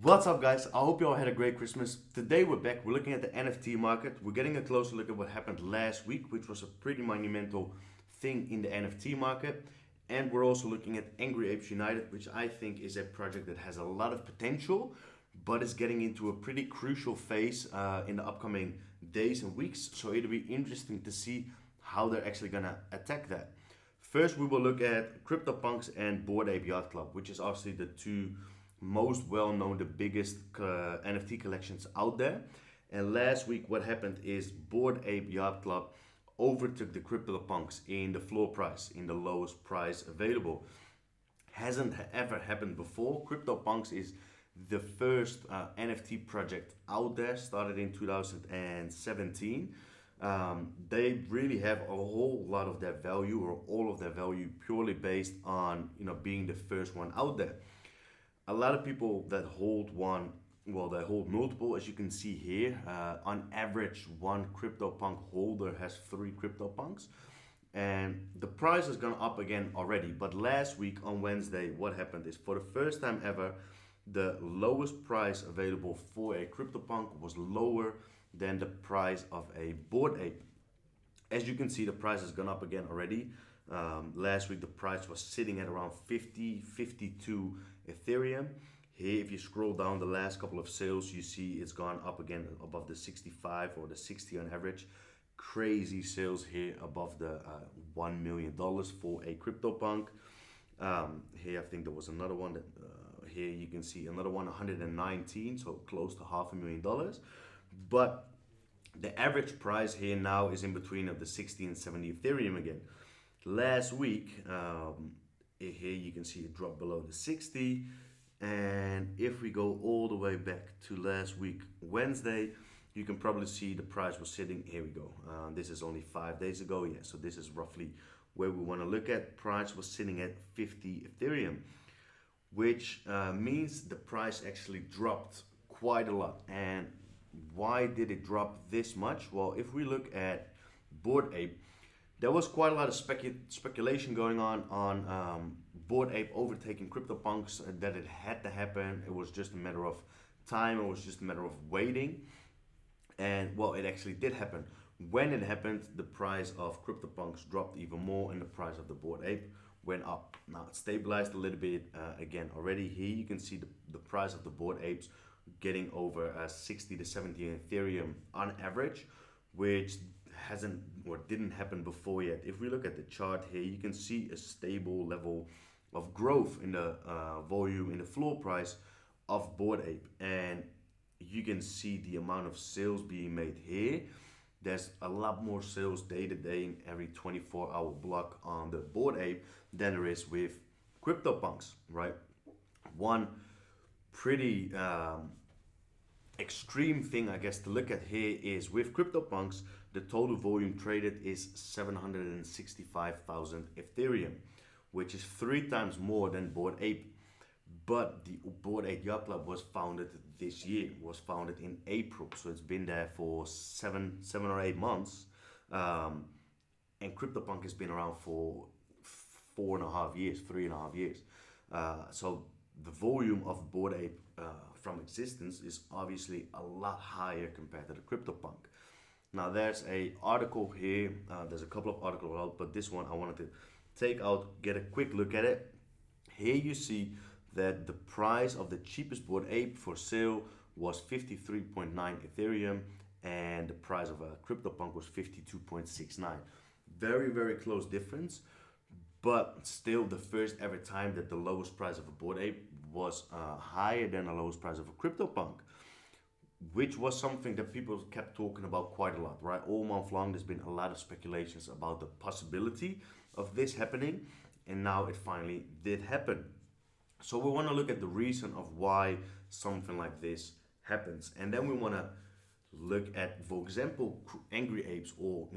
What's up, guys? I hope you all had a great Christmas. Today we're back. We're looking at the NFT market. We're getting a closer look at what happened last week, which was a pretty monumental thing in the NFT market. And we're also looking at Angry Apes United, which I think is a project that has a lot of potential, but is getting into a pretty crucial phase in the upcoming days and weeks. So it'll be interesting to see how they're actually gonna attack that. First, we will look at CryptoPunks and Bored Ape Yacht Club, which is obviously the two most well-known, the biggest NFT collections out there. And last week, what happened is Bored Ape Yacht Club overtook the CryptoPunks in the floor price, in the lowest price available. Hasn't ever happened before. CryptoPunks is the first NFT project out there, started in 2017. They really have a whole lot of their value, or all of their value, purely based on being the first one out there. A lot of people that hold one, well, they hold multiple, as you can see here. On average, one CryptoPunk holder has 3 CryptoPunks, and the price has gone up again already. But last week on Wednesday, what happened is, for the first time ever, the lowest price available for a CryptoPunk was lower than the price of a Bored Ape. As you can see, the price has gone up again already. Last week the price was sitting at around 50, 52 Ethereum. Here, if you scroll down the last couple of sales, you see it's gone up again above the 65 or the 60 on average. Crazy sales here above the $1 million for a CryptoPunk. Here, I think there was another one that here you can see another one, 119, so close to $500,000. But the average price here now is in between of the 60 and 70 Ethereum again. Last week, here you can see it dropped below the 60. And if we go all the way back to last week, Wednesday, you can probably see the price was sitting, here we go. This is only 5 days ago, yeah, so this is roughly where we want to look at. Price was sitting at 50 Ethereum, which means the price actually dropped quite a lot. And why did it drop this much? Well, if we look at Bored Ape, there was quite a lot of speculation going on Bored Ape overtaking CryptoPunks, that it had to happen. It was just a matter of time. It was just a matter of waiting. And well, it actually did happen. When it happened, the price of CryptoPunks dropped even more, and the price of the Bored Ape went up. Now it stabilized a little bit again already. Here you can see the price of the Bored Apes getting over 60 to 70 Ethereum on average, which hasn't or didn't happen before yet. If we look at the chart here, you can see a stable level of growth in the volume, in the floor price of Bored Ape. And you can see the amount of sales being made here. There's a lot more sales day to day in every 24-hour block on the Bored Ape than there is with CryptoPunks, right? One pretty extreme thing, I guess, to look at here is with CryptoPunks, the total volume traded is 765,000 Ethereum, which is 3 times more than Bored Ape. But the Bored Ape Yacht Club was founded this year, was founded in April, so it's been there for seven or 8 months. And CryptoPunk has been around for 4.5 years, 3.5 years. So the volume of Bored Ape from existence is obviously a lot higher compared to the CryptoPunk. Now there's a article here, there's a couple of articles out, but this one I wanted to take out, get a quick look at it. Here you see that the price of the cheapest Bored Ape for sale was 53.9 Ethereum, and the price of a CryptoPunk was 52.69. Very, very close difference, but still the first ever time that the lowest price of a Bored Ape was higher than the lowest price of a CryptoPunk, which was something that people kept talking about quite a lot, right? All month long, there's been a lot of speculations about the possibility of this happening, and now it finally did happen. So we want to look at the reason of why something like this happens, and then we want to look at, for example, Angry Apes, or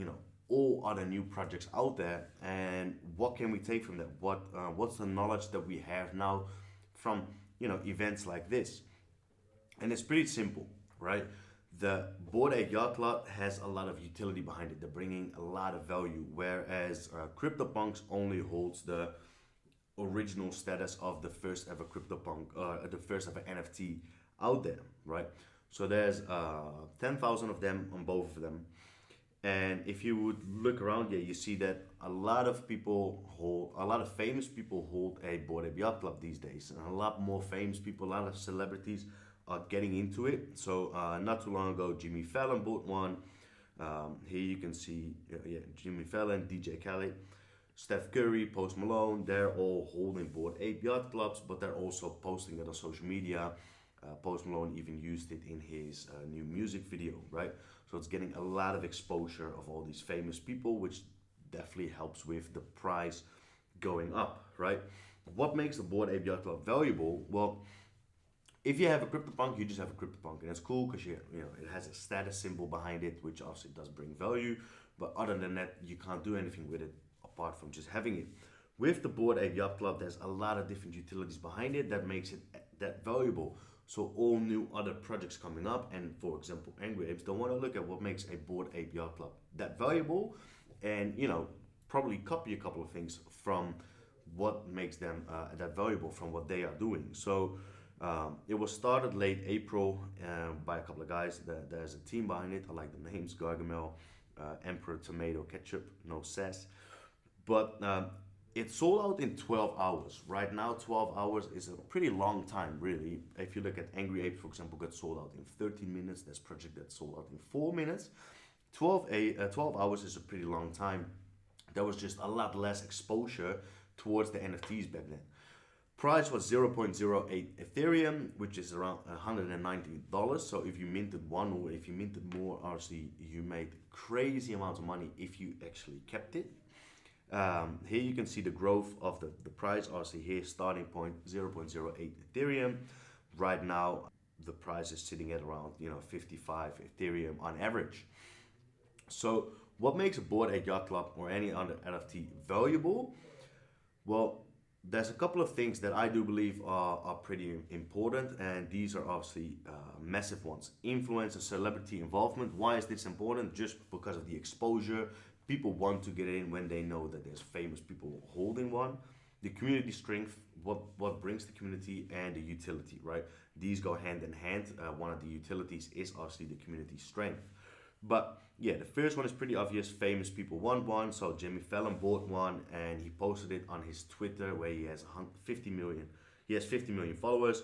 all other new projects out there, and what can we take from that? What's the knowledge that we have now from events like this? And it's pretty simple, right? The Bored Ape Yacht Club has a lot of utility behind it. They're bringing a lot of value, whereas CryptoPunks only holds the original status of the first ever CryptoPunk, the first ever NFT out there, right? So there's 10,000 of them on both of them. And if you would look around, yeah, you see that a lot of people hold, a lot of famous people hold a Bored Ape Yacht Club these days, and a lot more famous people, a lot of celebrities are getting into it. So not too long ago, Jimmy Fallon bought one. Here you can see, yeah, Jimmy Fallon, DJ Khaled, Steph Curry, Post Malone. They're all holding Bored Ape Yacht Clubs, but they're also posting it on social media. Post Malone even used it in his new music video, right? So it's getting a lot of exposure of all these famous people, which definitely helps with the price going up, right? What makes the Bored Ape Yacht Club valuable? Well, if you have a CryptoPunk, you just have a CryptoPunk, and it's cool because you know it has a status symbol behind it, which obviously does bring value. But other than that, you can't do anything with it apart from just having it. With the Bored Ape Yacht Club, there's a lot of different utilities behind it that makes it that valuable. So all new other projects coming up, and for example, Angry Apes, don't want to look at what makes a Bored Ape Yacht Club that valuable, and probably copy a couple of things from what makes them that valuable from what they are doing. So it was started late April by a couple of guys. There's a team behind it. I like the names: Gargamel, Emperor Tomato Ketchup, no sass. But it sold out in 12 hours. Right now, 12 hours is a pretty long time, really. If you look at Angry Apes, for example, got sold out in 13 minutes. There's project that sold out in 4 minutes. 12 hours is a pretty long time. There was just a lot less exposure towards the NFTs back then. Price was 0.08 Ethereum, which is around $190. So if you minted one or if you minted more, obviously you made crazy amounts of money if you actually kept it. Here you can see the growth of the price. Obviously here starting point 0.08 Ethereum. Right now the price is sitting at around 55 Ethereum on average. So what makes a Bored Ape Yacht Club or any other NFT valuable? Well, there's a couple of things that I do believe are pretty important, and these are obviously massive ones. Influencer, celebrity involvement. Why is this important? Just because of the exposure. People want to get in when they know that there's famous people holding one. The community strength, what brings the community, and the utility, right? These go hand in hand. One of the utilities is obviously the community strength. But yeah, the first one is pretty obvious. Famous people want one. So Jimmy Fallon bought one and he posted it on his Twitter where he has 50 million. He has 50 million followers.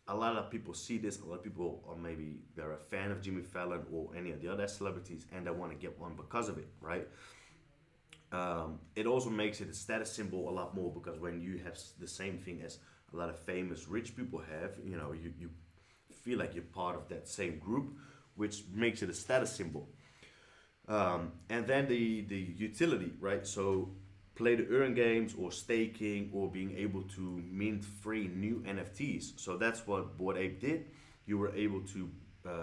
A lot of people see this. A lot of people, or maybe they're a fan of Jimmy Fallon or any of the other celebrities, and they want to get one because of it, right? It also makes it a status symbol a lot more because when you have the same thing as a lot of famous rich people have, you feel like you're part of that same group, which makes it a status symbol. And then the utility, right? So play to earn games or staking or being able to mint free new NFTs. So that's what Bored Ape did. You were able to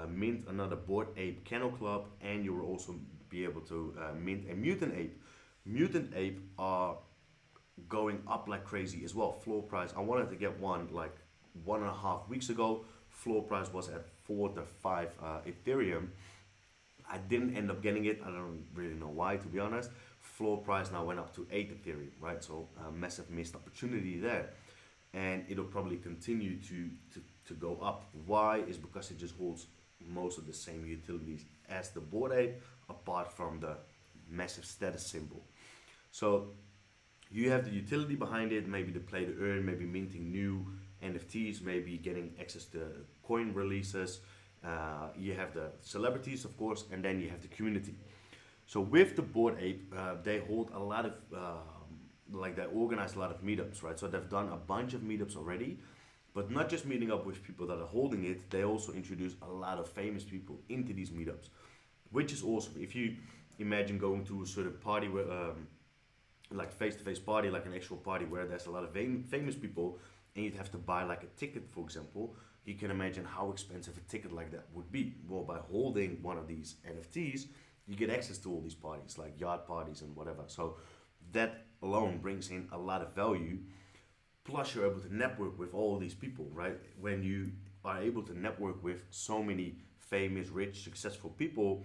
mint another Bored Ape Kennel Club, and you will also be able to mint a Mutant Ape. Mutant Ape are going up like crazy as well. Floor price, I wanted to get one like 1.5 weeks ago. Floor price was at 4 to 5 Ethereum. I didn't end up getting it. I don't really know why, to be honest. Floor price now went up to 8 Ethereum, right? So a massive missed opportunity there. And it'll probably continue to go up. Why? Is because it just holds most of the same utilities as the Bored Ape, apart from the massive status symbol. So you have the utility behind it, maybe the play to earn, maybe minting new NFTs, maybe getting access to coin releases. You have the celebrities, of course, and then you have the community. So with the Bored Ape, they hold a lot of, they organize a lot of meetups, right? So they've done a bunch of meetups already, but not just meeting up with people that are holding it, they also introduce a lot of famous people into these meetups, which is awesome. If you imagine going to a sort of party where, like face-to-face party, like an actual party where there's a lot of famous people, and you'd have to buy like a ticket, for example, you can imagine how expensive a ticket like that would be. Well, by holding one of these NFTs, you get access to all these parties, like yacht parties and whatever. So that alone brings in a lot of value. Plus, you're able to network with all these people, right? When you are able to network with so many famous, rich, successful people,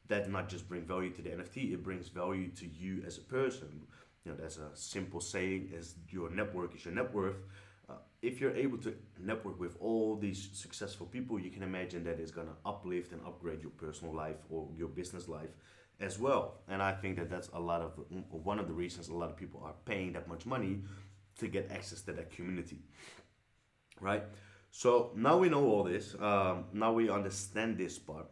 that not just bring value to the NFT, it brings value to you as a person. There's a simple saying: "As your network is your net worth." if you're able to network with all these successful people, you can imagine that it's gonna uplift and upgrade your personal life or your business life as well. And I think that that's a lot of one of the reasons a lot of people are paying that much money to get access to that community, right? So now we know all this. Now we understand this part.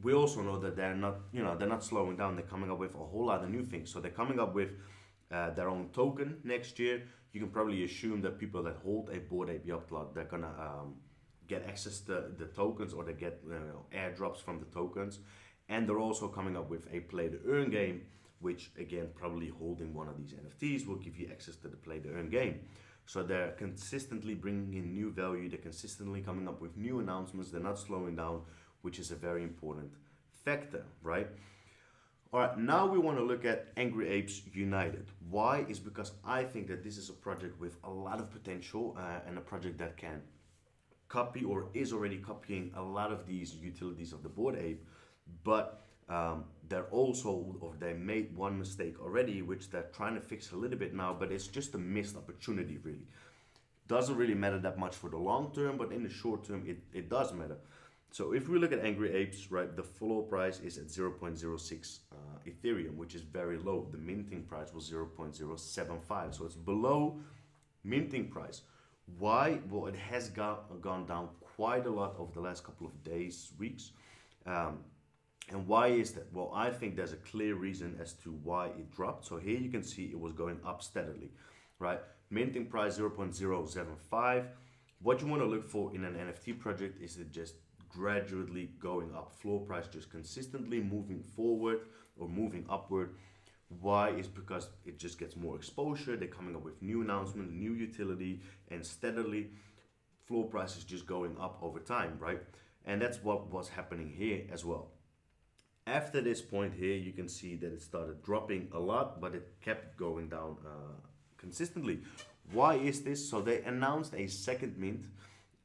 We also know that they're not, they're not slowing down. They're coming up with a whole lot of new things. So they're coming up with their own token next year. You can probably assume that people that hold a Bored Ape Yacht Club, they're gonna get access to the tokens, or they get airdrops from the tokens. And they're also coming up with a play to earn game, which again, probably holding one of these NFTs will give you access to the play to earn game. So they're consistently bringing in new value. They're consistently coming up with new announcements. They're not slowing down, which is a very important factor, right? All right, now we want to look at Angry Apes United. Why? Is because I think that this is a project with a lot of potential and a project that can copy or is already copying a lot of these utilities of the Bored Ape, but they're also, or they made one mistake already, which they're trying to fix a little bit now, but it's just a missed opportunity, really. Doesn't really matter that much for the long term, but in the short term, it does matter. So if we look at Angry Apes, right, the floor price is at 0.06 Ethereum, which is very low. The minting price was 0.075, so it's below minting price. Why? Well, it has gone down quite a lot over the last couple of days, weeks. And why is that? Well, I think there's a clear reason as to why it dropped. So here you can see it was going up steadily, right? Minting price 0.075. What you want to look for in an NFT project is it just gradually going up. Floor price just consistently moving forward or moving upward. Why? Is because it just gets more exposure. They're coming up with new announcements, new utility, and steadily floor price is just going up over time, right? And that's what was happening here as well. After this point here, you can see that it started dropping a lot, but it kept going down consistently. Why is this? So they announced a second mint,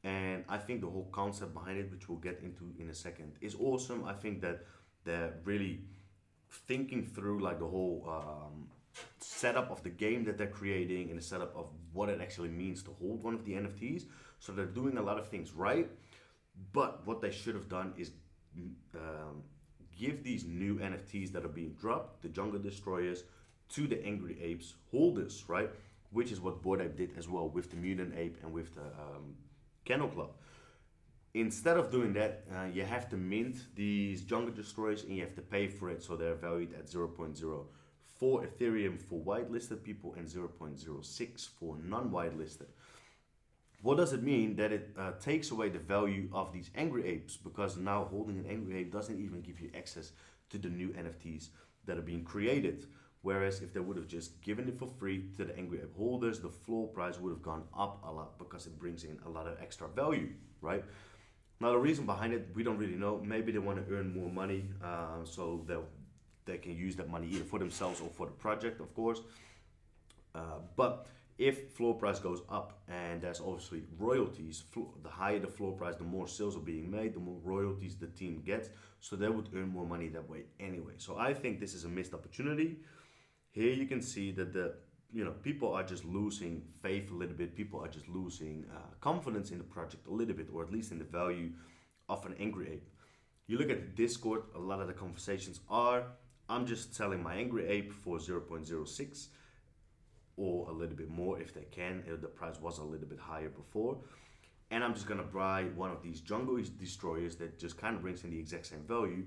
and I think the whole concept behind it, which we'll get into in a second, is awesome. I think that they're really thinking through like the whole setup of the game that they're creating and the setup of what it actually means to hold one of the NFTs. So they're doing a lot of things right, but what they should have done is give these new NFTs that are being dropped, the Jungle Destroyers, to the Angry Apes holders, right? Which is what Bored Ape did as well with the Mutant Ape and with the Kennel Club. Instead of doing that, you have to mint these Jungle Destroyers and you have to pay for it. So they're valued at 0.04 Ethereum for whitelisted people and 0.06 for non-whitelisted. What does it mean? That it takes away the value of these Angry Apes, because now holding an Angry Ape doesn't even give you access to the new NFTs that are being created. Whereas if they would have just given it for free to the Angry Ape holders, the floor price would have gone up a lot because it brings in a lot of extra value, right? Now the reason behind it, we don't really know. Maybe they want to earn more money, so they can use that money either for themselves or for the project, of course. But if floor price goes up, and there's obviously royalties, the higher the floor price, the more sales are being made, the more royalties the team gets, so they would earn more money that way anyway. So I think this is a missed opportunity. Here you can see that people are just losing faith a little bit. People are just losing confidence in the project a little bit, or at least in the value of an Angry Ape. You look at the Discord, a lot of the conversations are, I'm just selling my Angry Ape for 0.06 or a little bit more if they can. The price was a little bit higher before. And I'm just gonna buy one of these Jungle Destroyers that just kind of brings in the exact same value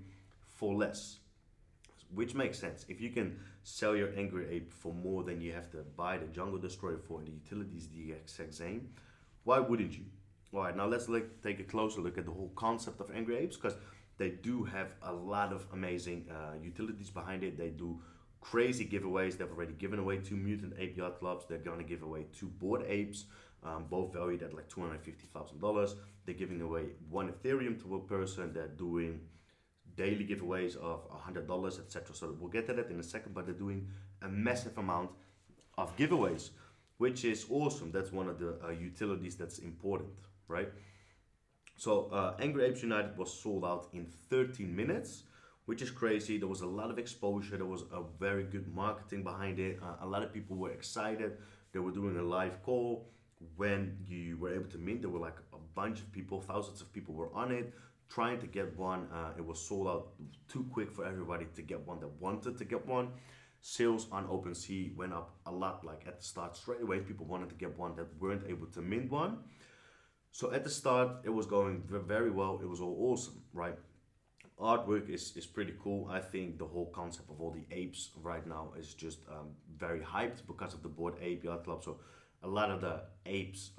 for less. Which makes sense. If you can sell your Angry Ape for more than you have to buy the Jungle Destroyer for, and the utility is the exact same, why wouldn't you? All right, now let's take a closer look at the whole concept of Angry Apes, because they do have a lot of amazing utilities behind it. They do crazy giveaways. They've already given away 2 Mutant Ape Yacht Clubs. They're going to give away 2 Bored Apes, both valued at like $250,000. They're giving away 1 Ethereum to a person. They're doing daily giveaways of $100, etc. So we'll get to that in a second, but they're doing a massive amount of giveaways, which is awesome. That's one of the utilities that's important, right? So Angry Apes United was sold out in 13 minutes, which is crazy. There was a lot of exposure. There was a very good marketing behind it. A lot of people were excited. They were doing a live call when you were able to mint, there were like a bunch of people, thousands of people were on it trying to get one. It was sold out too quick for everybody to get one that wanted to get one. Sales on OpenSea went up a lot. Like at the start, straight away, people wanted to get one that weren't able to mint one. So at the start, it was going very well. It was all awesome, right? Artwork is pretty cool. I think the whole concept of all the apes right now is just very hyped because of the Bored Ape Yacht Club. So a lot of the apes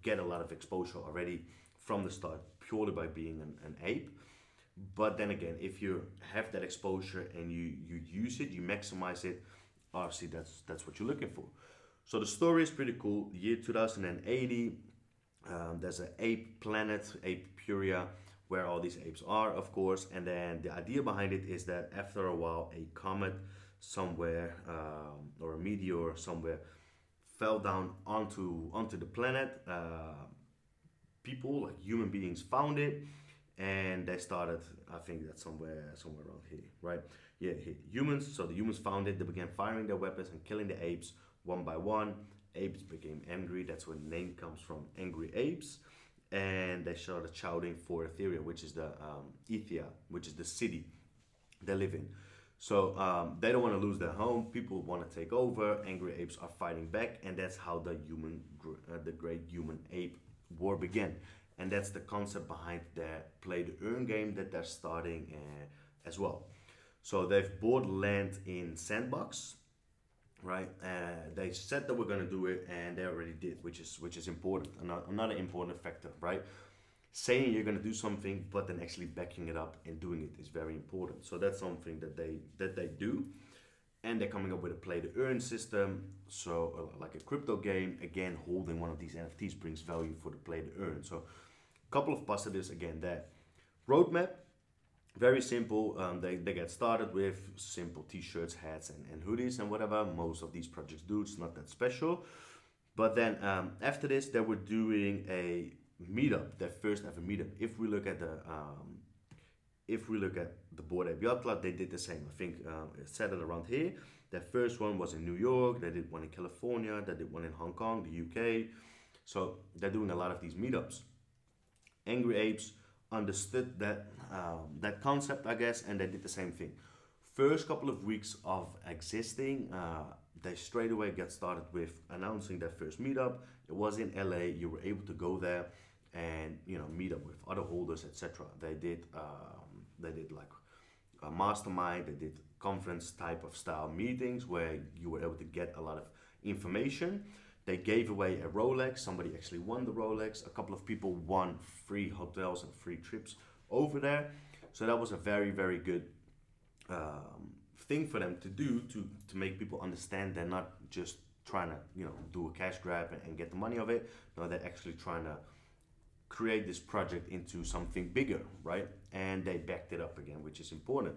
get a lot of exposure already from the start, purely by being an ape. But then again, if you have that exposure and you use it, you maximize it, obviously that's what you're looking for. So the story is pretty cool. The year 2080, there's an ape planet, Ape Puria, where all these apes are, of course. And then the idea behind it is that after a while, a comet somewhere or a meteor somewhere fell down onto the planet. People, like human beings, found it, and they started. I think that's somewhere around here, right? Yeah, here. Humans. So the humans found it. They began firing their weapons and killing the apes one by one. Apes became angry. That's where the name comes from, Angry Apes. And they started shouting for Etheria, which is the Ethia, which is the city they live in. So they don't want to lose their home. People want to take over. Angry apes are fighting back, and that's how the great human ape war began. And that's the concept behind their play to earn game that they're starting as well. So they've bought land in Sandbox, right? They said that we're gonna do it, and they already did, which is important. Another important factor, right? Saying you're gonna do something, but then actually backing it up and doing it is very important. So that's something that they do, and they're coming up with a play to earn system. So like a crypto game, again, holding one of these NFTs brings value for the play to earn. So a couple of positives again there. Roadmap. Very simple. They get started with simple t-shirts, hats, and hoodies and whatever. Most of these projects do. It's not that special. But then after this, they were doing a meetup, their first ever meetup. If we look at the Bored Ape Yacht Club, they did the same. I think it's set it around here. Their first one was in New York. They did one in California. They did one in Hong Kong, the UK. So they're doing a lot of these meetups. Angry Apes understood that concept, I guess, and they did the same thing. First couple of weeks of existing, they straight away get started with announcing their first meetup. It was in LA. You were able to go there and meet up with other holders, etc. They did like a mastermind. They did conference type of style meetings where you were able to get a lot of information. They gave away a Rolex. Somebody actually won the Rolex. A couple of people won free hotels and free trips over there. So that was a very, very good thing for them to do to make people understand they're not just trying to do a cash grab and get the money of it. No, they're actually trying to create this project into something bigger, right? And they backed it up again, which is important.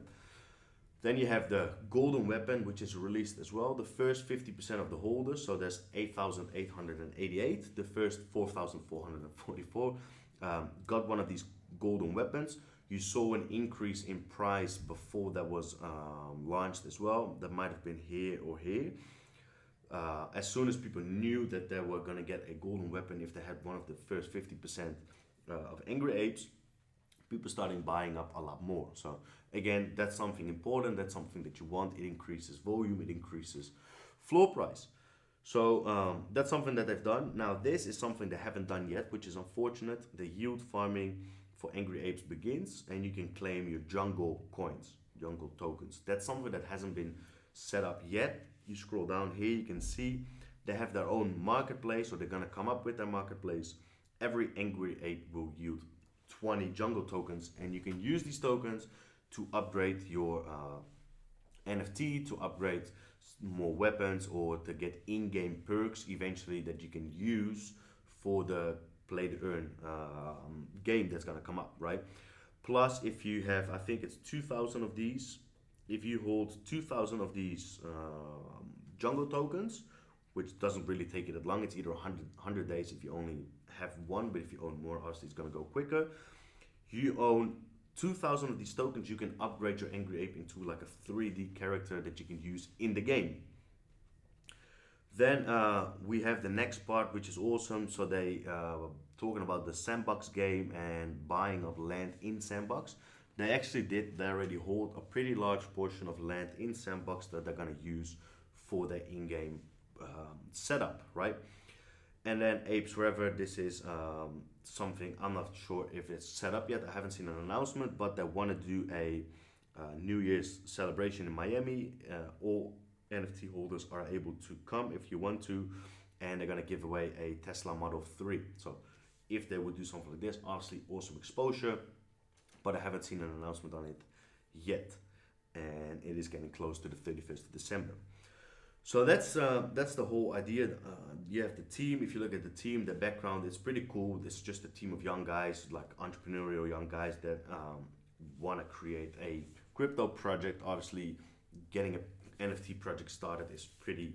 Then you have the golden weapon, which is released as well. The first 50% of the holders, so there's 8,888. The first 4,444 got one of these golden weapons. You saw an increase in price before that was launched as well. That might have been here or here. As soon as people knew that they were going to get a golden weapon if they had one of the first 50% of Angry Apes, people started buying up a lot more. So again, that's something important. That's something that you want. It increases volume. It increases floor price. So that's something that they've done. Now this is something they haven't done yet, which is unfortunate. The yield farming for Angry Apes begins, and you can claim your jungle coins, jungle tokens. That's something that hasn't been set up yet. You scroll down here, you can see they have their own marketplace, so they're gonna come up with their marketplace. Every Angry Ape will yield 20 jungle tokens, and you can use these tokens to upgrade your NFT, to upgrade more weapons, or to get in-game perks eventually that you can use for the play to earn game that's gonna come up, right? Plus, if you have, I think it's 2,000 of these, if you hold 2,000 of these jungle tokens, which doesn't really take it that long, it's either 100 days if you only have one, but if you own more, obviously it's gonna go quicker. You own 2,000 of these tokens, you can upgrade your Angry Ape into like a 3D character that you can use in the game. Then we have the next part, which is awesome. So they talking about the sandbox game and buying of land in sandbox. They actually did. They already hold a pretty large portion of land in sandbox that they're gonna use for their in-game setup, right? And then Apes Forever. This is something I'm not sure if it's set up yet. I haven't seen an announcement, but they want to do a New Year's celebration in Miami. All NFT holders are able to come if you want to, and they're gonna give away a Tesla Model 3. So if they would do something like this, obviously awesome exposure, but I haven't seen an announcement on it yet, and it is getting close to the 31st of December. So that's the whole idea. You have the team. If you look at the team, the background, it's pretty cool. It's just a team of young guys, like entrepreneurial young guys that want to create a crypto project. Obviously, getting an NFT project started is pretty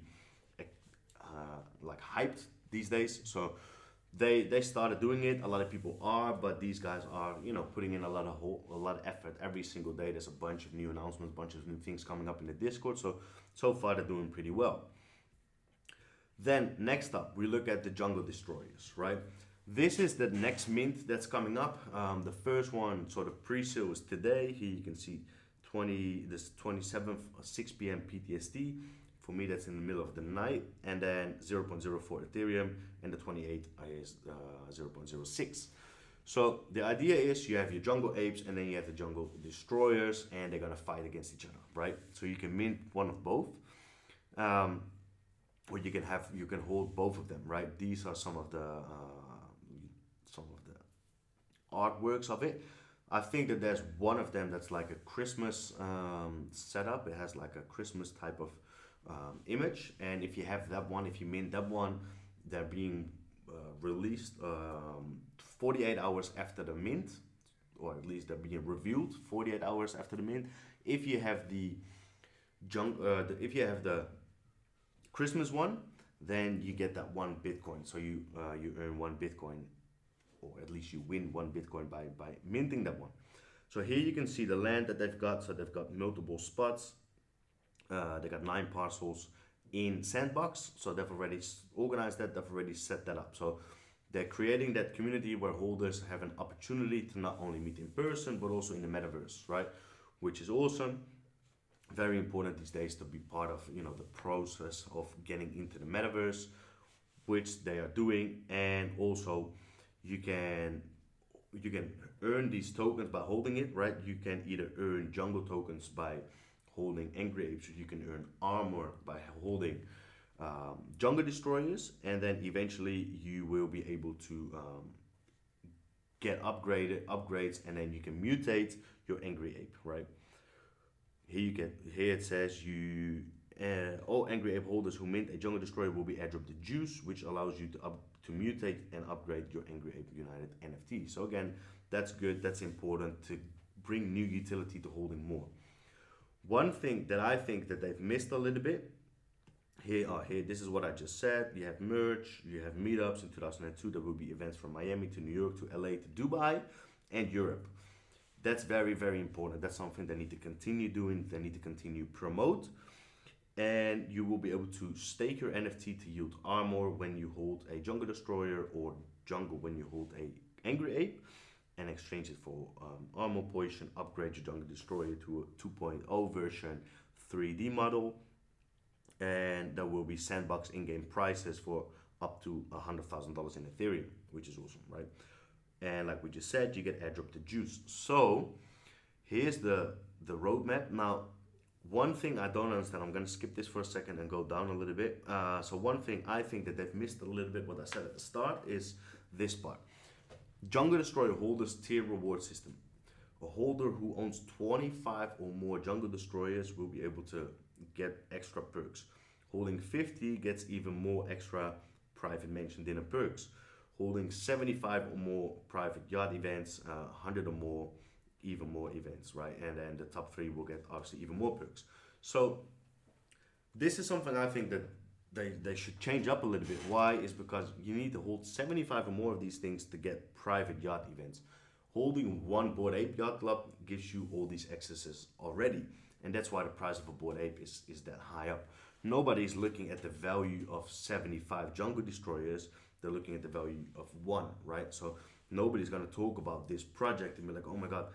like hyped these days. So they started doing it. A lot of people are, but these guys are putting in a lot of effort every single day. There's a bunch of new announcements, a bunch of new things coming up in the Discord. So far they're doing pretty well. Then next up, we look at the Jungle Destroyers, right? This is the next mint that's coming up. The first one, sort of pre-sale, is today. Here you can see 27th, 6 p.m. PTSD. For me, that's in the middle of the night. And then 0.04 Ethereum, and the 28th is 0.06. So the idea is you have your Jungle Apes, and then you have the Jungle Destroyers, and they're gonna fight against each other, right? So you can mint one of both, or you can hold both of them, right? These are some of the artworks of it. I think that there's one of them that's like a Christmas setup. It has like a Christmas type of image, and if you have that one, if you mint that one, they're being released 48 hours after the mint, or at least they're being revealed 48 hours after the mint. If you have the Christmas one, then you get that 1 Bitcoin. So you earn 1 Bitcoin, or at least you win 1 Bitcoin by minting that one. So here you can see the land that they've got. So they've got multiple spots. They got 9 parcels in Sandbox. So they've already organized that. They've already set that up. So they're creating that community where holders have an opportunity to not only meet in person, but also in the metaverse, right? Which is awesome. Very important these days to be part of, the process of getting into the metaverse, which they are doing. And also you can earn these tokens by holding it, right? You can either earn jungle tokens by holding Angry Apes, or you can earn armor by holding Jungle Destroyers, and then eventually you will be able to get upgrades, and then you can mutate your Angry Ape, right? Here it says all Angry Ape holders who mint a Jungle Destroyer will be airdropped the juice, which allows you to mutate and upgrade your Angry Ape United NFT. So again, that's good. That's important to bring new utility to holding more. One thing that I think that they've missed a little bit, here, this is what I just said. You have merch, you have meetups in 2002. There will be events from Miami to New York to LA to Dubai and Europe. That's very, very important. That's something they need to continue doing. They need to continue promote. And you will be able to stake your NFT to yield armor when you hold a Jungle Destroyer, or jungle when you hold a Angry Ape, and exchange it for armor position. Upgrade your Jungle Destroyer to a 2.0 version 3D model. And there will be Sandbox in-game prices for up to $100,000 in Ethereum, which is awesome, right? And like we just said, you get airdrop the juice. So here's the roadmap. Now, one thing I don't understand, I'm gonna skip this for a second and go down a little bit. So one thing I think that they've missed a little bit, what I said at the start, is this part. Jungle Destroyer holders tier reward system. A holder who owns 25 or more Jungle Destroyers will be able to get extra perks. Holding 50 gets even more extra private mention dinner perks. Holding 75 or more private yacht events, 100 or more, even more events, right? And then the top 3 will get obviously even more perks. So this is something I think that they should change up a little bit. Why? Is because you need to hold 75 or more of these things to get private yacht events. Holding one Bored Ape Yacht Club gives you all these accesses already. And that's why the price of a Bored Ape is that high up. Nobody's looking at the value of 75 jungle destroyers. They're looking at the value of one, right? So nobody's going to talk about this project and be like, oh my God,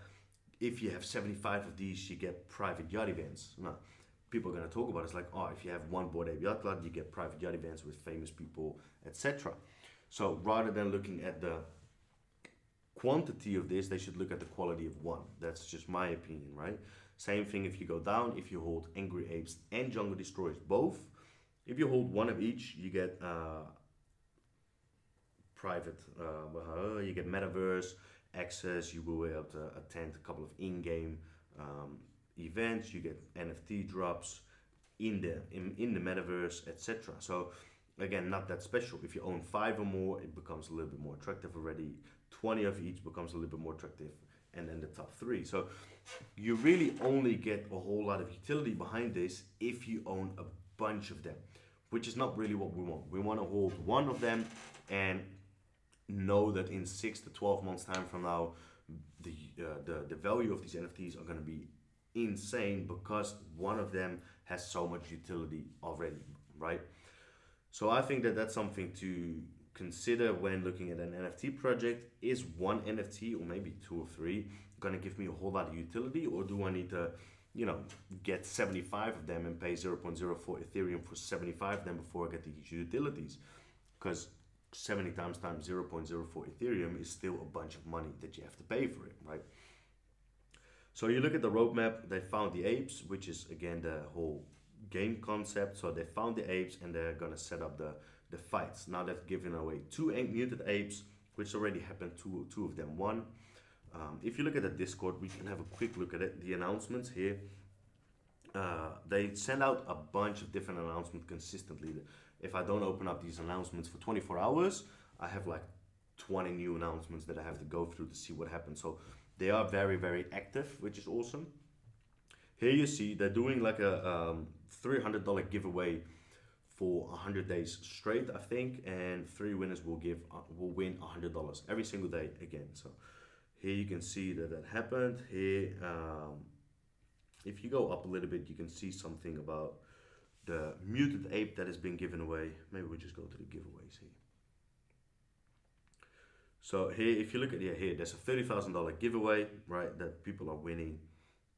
if you have 75 of these, you get private yacht events. No, people are going to talk about it. It's like, oh, if you have one Bored Ape Yacht Club, you get private yacht events with famous people, etc. So rather than looking at the quantity of this, they should look at the quality of one. That's just my opinion, right? Same thing if you go down, if you hold Angry Apes and Jungle Destroyers both, if you hold one of each, you get private, you get metaverse access, you will be able to attend a couple of in-game events, you get NFT drops in the metaverse, etc. So again, not that special. If you own 5 or more, it becomes a little bit more attractive already. 20 of each becomes a little bit more attractive, and then the top 3. So you really only get a whole lot of utility behind this if you own a bunch of them, which is not really what we want. We want to hold one of them and know that in 6 to 12 months time from now, the value of these NFTs are going to be insane because one of them has so much utility already, right? So I think that that's something to consider when looking at an NFT project. Is one NFT or maybe 2 or 3 going to give me a whole lot of utility, or do I need to, get 75 of them and pay 0.04 Ethereum for 75 of them before I get these utilities? Because 70 times 0.04 Ethereum is still a bunch of money that you have to pay for it, right? So you look at the roadmap, they found the apes, which is again the whole game concept. So they found the apes and they're gonna set up the fights. Now they've given away 2 muted apes, which already happened, two of them won. If you look at the Discord, we can have a quick look at it. The announcements here, they send out a bunch of different announcements consistently. If I don't open up these announcements for 24 hours, I have like 20 new announcements that I have to go through to see what happens. So they are very, very active, which is awesome. Here you see they're doing like a $300 giveaway for 100 days straight, I think, and 3 winners will win $100 every single day again. So here you can see that happened. Here, if you go up a little bit, you can see something about the mutant ape that has been given away. Maybe we'll just go to the giveaways here. So here, if you look at here, there's a $30,000 giveaway, right, that people are winning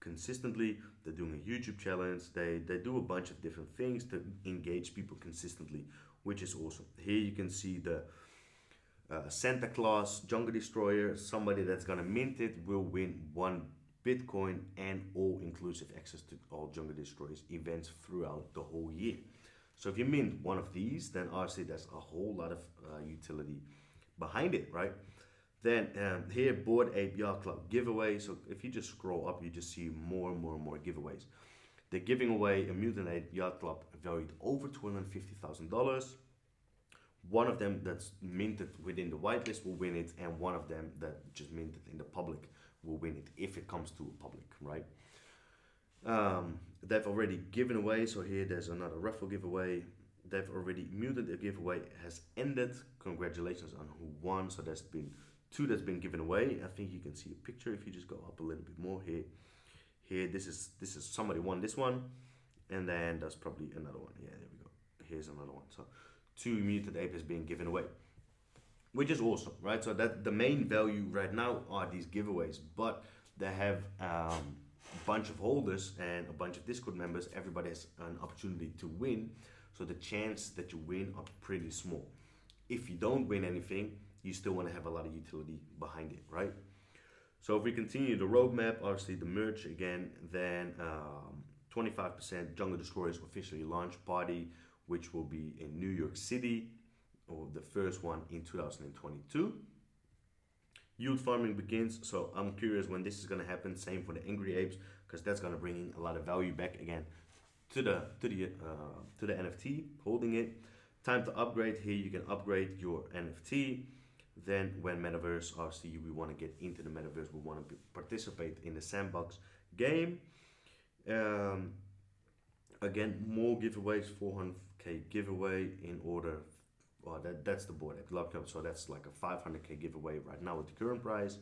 consistently. They're doing a YouTube challenge. They do a bunch of different things to engage people consistently, which is awesome. Here you can see the Santa Claus Jungle Destroyer. Somebody that's gonna mint it will win 1 Bitcoin and all-inclusive access to all Jungle Destroyers events throughout the whole year. So if you mint one of these, then obviously there's a whole lot of utility behind it, right? Then here, Bored Ape Yacht Club giveaway. So if you just scroll up, you just see more and more and more giveaways. They're giving away a Mutant Ape Yacht Club valued over $250,000. One of them that's minted within the whitelist will win it, and one of them that just minted in the public will win it if it comes to a public, right? They've already given away. So here, there's another raffle giveaway. They've already muted. The giveaway has ended. Congratulations on who won. So there's been 2 that's been given away. I think you can see a picture if you just go up a little bit more here. Here, this is somebody won this one, and then there's probably another one. Yeah, there we go. Here's another one. So 2 muted ape is being given away, which is awesome, right? So that the main value right now are these giveaways, but they have a bunch of holders and a bunch of Discord members. Everybody has an opportunity to win, so the chance that you win are pretty small. If you don't win anything, you still want to have a lot of utility behind it, right? So if we continue the roadmap, obviously the merch again, then 25% Jungle Destroyers officially launch party, which will be in New York City, or the first one in 2022. Youth farming begins, so I'm curious when this is going to happen. Same for the Angry Apes, because that's going to bring in a lot of value back again to the NFT holding it. Time to upgrade. Here you can upgrade your NFT. Then when metaverse, obviously we want to get into the metaverse, we want to participate in the sandbox game. Again, more giveaways, 400k giveaway in order. Well, that's the Bored Ape Club, so that's like a 500k giveaway right now with the current price.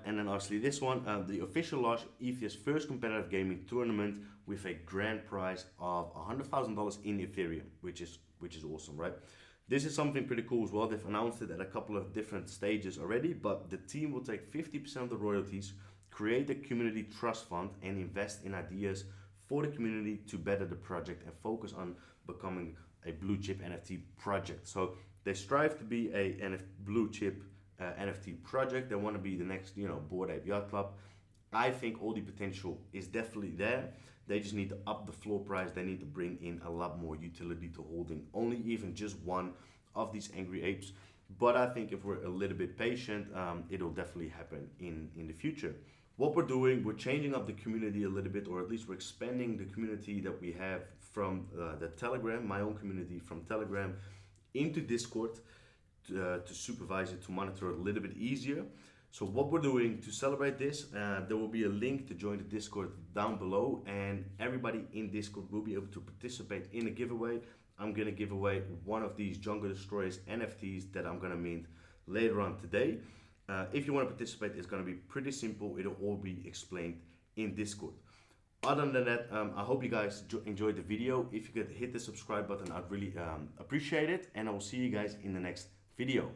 And then obviously this one, the official launch Ethereum's first competitive gaming tournament with a grand prize of $100,000 in Ethereum, which is awesome, right? This is something pretty cool as well. They've announced it at a couple of different stages already, but the team will take 50% of the royalties, create a community trust fund, and invest in ideas for the community to better the project and focus on becoming a blue chip NFT project. So they strive to be a blue chip NFT project. They want to be the next, Bored Ape Yacht Club. I think all the potential is definitely there. They just need to up the floor price. They need to bring in a lot more utility to holding only even just one of these Angry Apes. But I think if we're a little bit patient, it'll definitely happen in the future. What we're doing, we're changing up the community a little bit, or at least we're expanding the community that we have from the Telegram, my own community from Telegram, into Discord to supervise it, to monitor it a little bit easier. So what we're doing to celebrate this, there will be a link to join the Discord down below, and everybody in Discord will be able to participate in a giveaway. I'm gonna give away one of these Jungle Destroyers NFTs that I'm gonna mint later on today. If you want to participate, it's going to be pretty simple. It'll all be explained in Discord. Other than that, I hope you guys enjoyed the video. If you could hit the subscribe button, I'd really appreciate it. And I will see you guys in the next video.